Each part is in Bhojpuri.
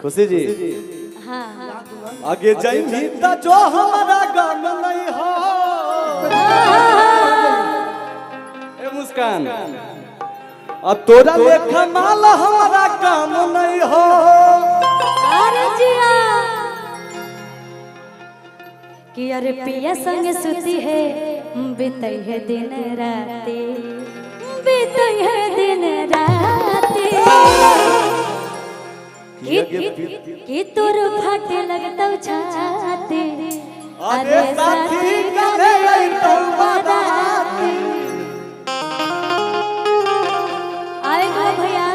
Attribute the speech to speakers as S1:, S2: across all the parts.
S1: खुशी जी
S2: हाँ
S1: आगे जाई मीता जो हमारा गम नहीं हो। ए मुस्कान अब तोरा लेखा माल हमारा काम नहीं हो।
S2: अरे जिया कि अरे पिया संग सुती है बीतई है दिन राती बीतई है दिन राती कि तोर फाटे लगता छाती
S1: अरे साथी कहे आई तो बाराती।
S2: आएगा भैया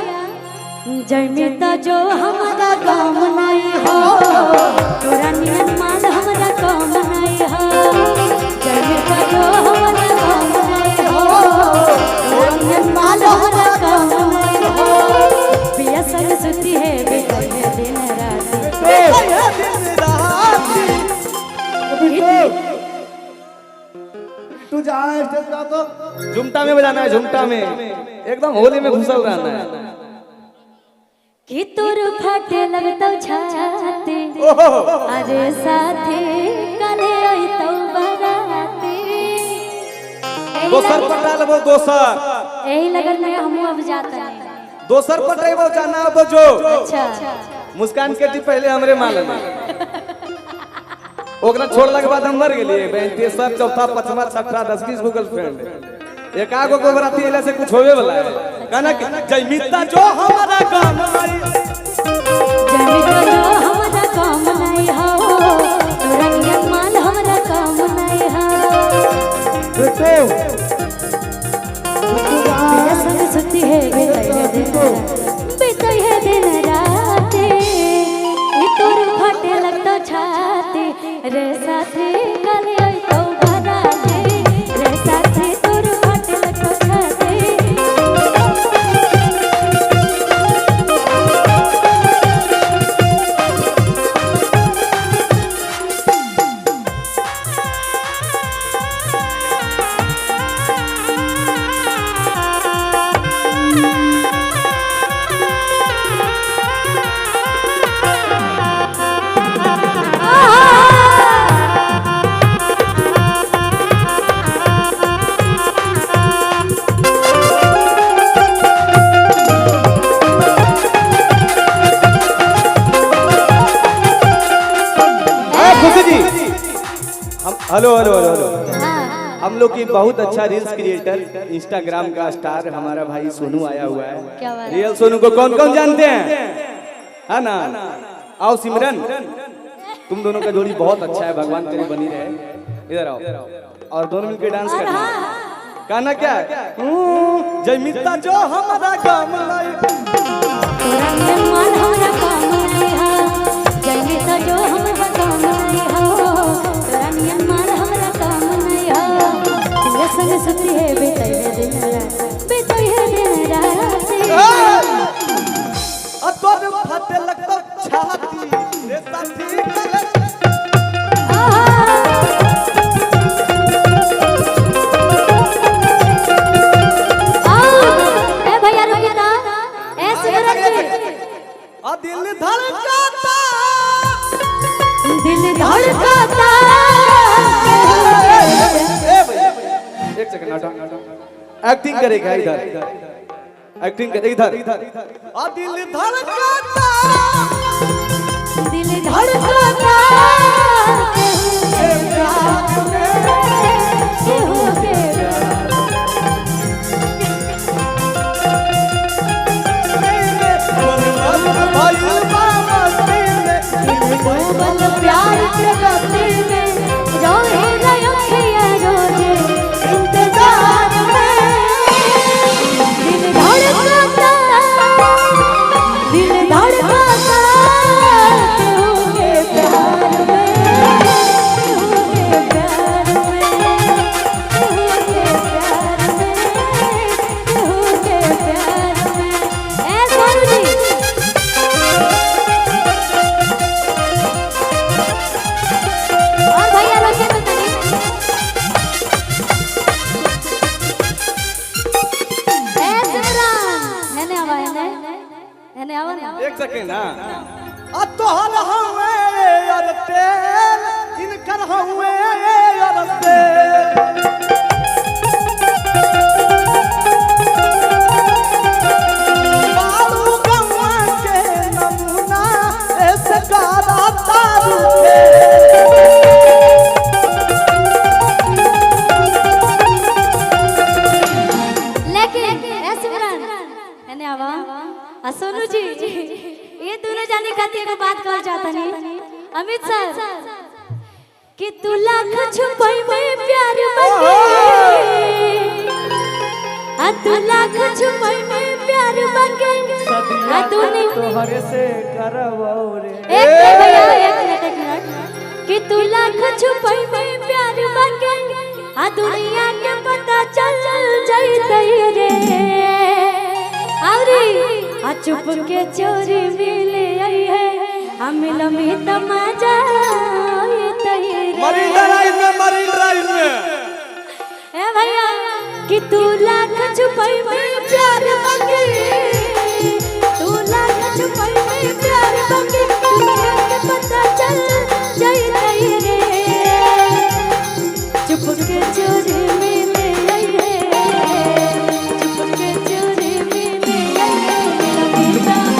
S2: जमीता जो हमारा काम नहीं हो तोरा नियन माल हमारा काम नहीं हो। जमीता जो हमारा काम नहीं हो तोरा नियन माल हमारा काम नहीं हो। पिया संग सुती है बीतई है दिन राती।
S3: तू जहाँ स्टेज का तो
S1: झुमटा में बजाना है, झुमटा में एकदम होली में घुसल रहना है।
S2: कि तोर फाटे लगता छाती अरे साथी कले आई तो बराती।
S1: दोसर पटा लेबो दोसर
S2: यही लगन में हम अब जाते हैं।
S1: दोसर पटेबो जाना अब जो
S2: अच्छा
S1: मुस्कान के जी पहले हमरे माल में ओकरा छोड़ला के बाद हम मर गेलिए। बहन तेसर चौथा पांचवा छठा 10-20 गो गर्लफ्रेंड एक आगो को बराती एला से कुछ होवे वाला है। कहना कि जयमिता जो हमारा काम नहीं
S2: जमीता जो हमारा काम नहीं हो तोरा नियन माल हमारा काम नहीं हो। पिया संग सुती है बीतई है दिन राती कि तोर फाटे लगता छाती रे साथी कले आई तो बराती रे साथी तोर फाटे लगता छाती।
S1: हेलो हेलो हेलो हेलो हम लोग की बहुत अच्छा रील्स क्रिएटर इंस्टाग्राम का स्टार हमारा भाई सोनू आया हुआ है। रियल सोनू को कौन कौन जानते हैं, है ना? आओ सिमरन, तुम दोनों का जोड़ी बहुत अच्छा है, भगवान तेरे बनी रहे। इधर आओ और दोनों मिलकर डांस करना। गाना क्या है? जयमिता जो हमारा काम नहीं
S2: तोरा नियन माल हमारा काम नहीं हो। जयमिता जो हमारा काम नहीं हो तोरा नियन माल हमारा काम नहीं हो। पिया संग सुती है बीतई है दिन रात बीतई है दिन राती।
S1: अब तो फाटे लगता छाती रे साथी दिल धड़काता
S2: दिल धड़काता।
S1: एक सेकंड एक्टिंग करेगा इधर, एक्टिंग करे इधर। दिल धड़काता
S2: दिल धड़काता प्यार के रास्ते में रोए रखिया रोजे इंतजार में। दिल धड़काता केहू के प्यार में केहू के प्यार में केहू के प्यार में केहू के प्यार में। ए सोनू जी
S1: सके ना।
S3: तोहर हवे और तेल इनकर हवे और तेल बालू गवा के नमूना ऐसे गारा तारू
S2: सोनू जी ये दोनों जाने खातिर को बात कर चाहता नहीं अमित सर कि तू लाख छुपाई में प्यार बने आ तू लाख छुपाई में प्यार बने आ तू नहीं
S3: तोहरे से करवो रे
S2: एक मिनट कि तू लाख छुपाई में प्यार बने आ दुनिया के पता चल जाई रे औरी आ चुप के चोरी मिले आई है हम लम्हे तमाजा
S1: मरीन ड्राइव में
S2: ए भैया कि तू लाख छुपाई में प्यार बने तू लाख छुपाई में प्यार बने दुनिया के पता चल जाई रे चुप के चोरी मिले आई है चुप के चोरी मिले आई है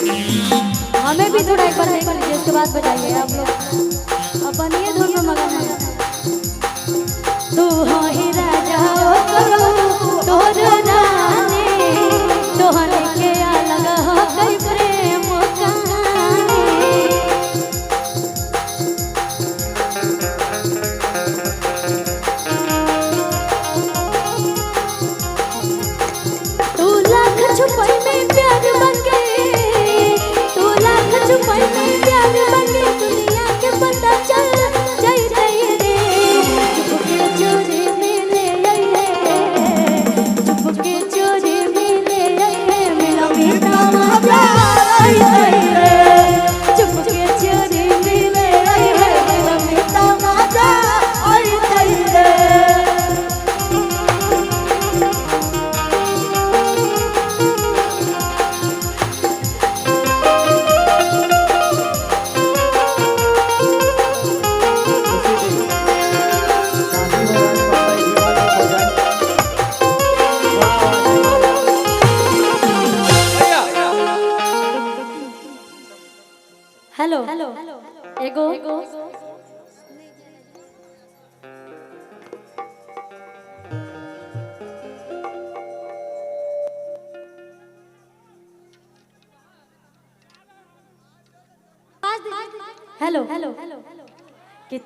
S2: हमें भी थोड़ा एक बार देख लीजिए उसके बाद बजाइए आप लोग अब बनिए धुन में मगन है तू हो ही राजा करो तोर रानी तोहने के अलग हो कई प्रेम कहानी तू लाख छुपाई में प्यार बन गए तू लाख छुपाई में प्यार बने दुनिया के पता चल जाई रे चुप के चोरी मिले आई है चुप के चोरी मिले आई है मिला मीठा मजा आई है चुप के चोरी मिले आई है मिला मीठा मजा आई है हेलो एगो हेलो कि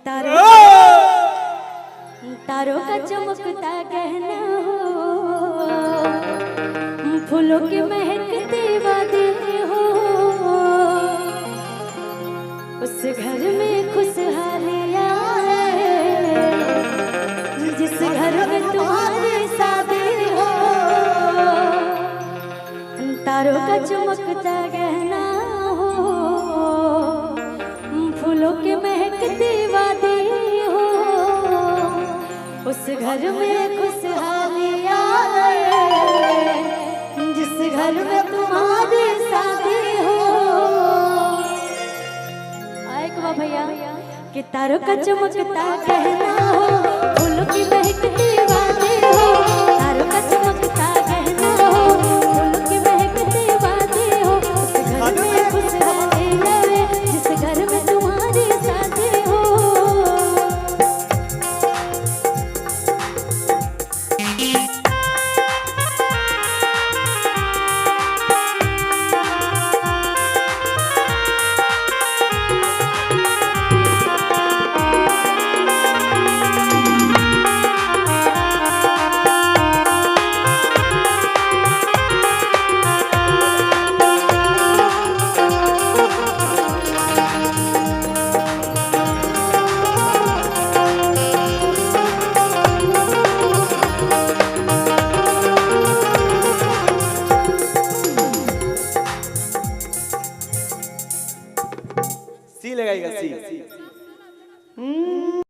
S2: तारों का चमकता गहना हो फूलों की महकती वादी हो उस घर में खुशहालियाँ जिस घर में तुम्हारी शादी हो तारों का चमकता गहना हो फूलों की महकती वादी हो उस घर में खुशहालियाँ जिस घर में तुम्हारी शादी हो भैया कि तारों का चमकता कहना